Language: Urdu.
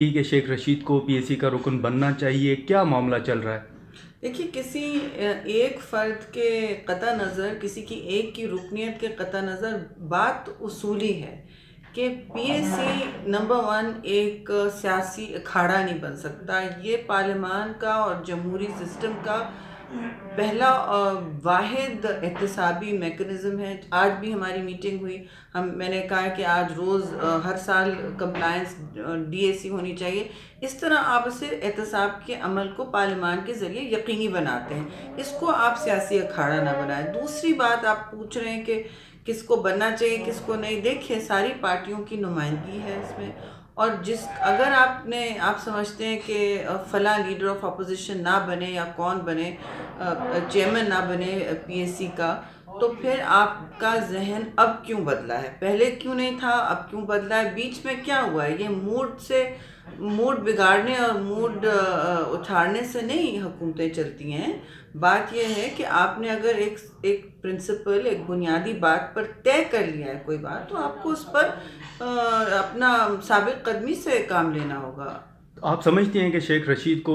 کہ شیخ رشید کو پی ایس سی کا رکن بننا چاہیے، کیا معاملہ چل رہا ہے؟ دیکھیے، کسی ایک فرد کے قطع نظر، کسی کی ایک کی رکنیت کے قطع نظر بات اصولی ہے کہ پی ایس سی نمبر 1 ایک سیاسی اکھاڑا نہیں بن سکتا۔ یہ پارلیمان کا اور جمہوری سسٹم کا پہلا اور واحد احتسابی میکنزم ہے۔ آج بھی ہماری میٹنگ ہوئی، میں نے کہا کہ آج روز ہر سال کمپلائنس ڈی اے سی ہونی چاہیے۔ اس طرح آپ اسے احتساب کے عمل کو پارلیمان کے ذریعے یقینی بناتے ہیں، اس کو آپ سیاسی اکھاڑا نہ بنائیں۔ دوسری بات آپ پوچھ رہے ہیں کہ کس کو بننا چاہیے کس کو نہیں۔ دیکھیں، ساری پارٹیوں کی نمائندگی ہے اس میں، اور اگر آپ سمجھتے ہیں کہ فلاں لیڈر آف اپوزیشن نہ بنے یا کون بنے چیئرمین نہ بنے پی ایس سی کا، تو پھر آپ کا ذہن اب کیوں بدلا ہے؟ پہلے کیوں نہیں تھا، اب کیوں بدلا ہے؟ بیچ میں کیا ہوا ہے؟ یہ موڈ بگاڑنے اور موڈ اچھاڑنے سے نہیں حکومتیں چلتی ہیں۔ بات یہ ہے کہ آپ نے اگر ایک پرنسپل، ایک بنیادی بات پر طے کر لیا ہے کوئی بات، تو آپ کو اس پر اپنا ثابت قدمی سے کام لینا ہوگا۔ آپ سمجھتے ہیں کہ شیخ رشید کو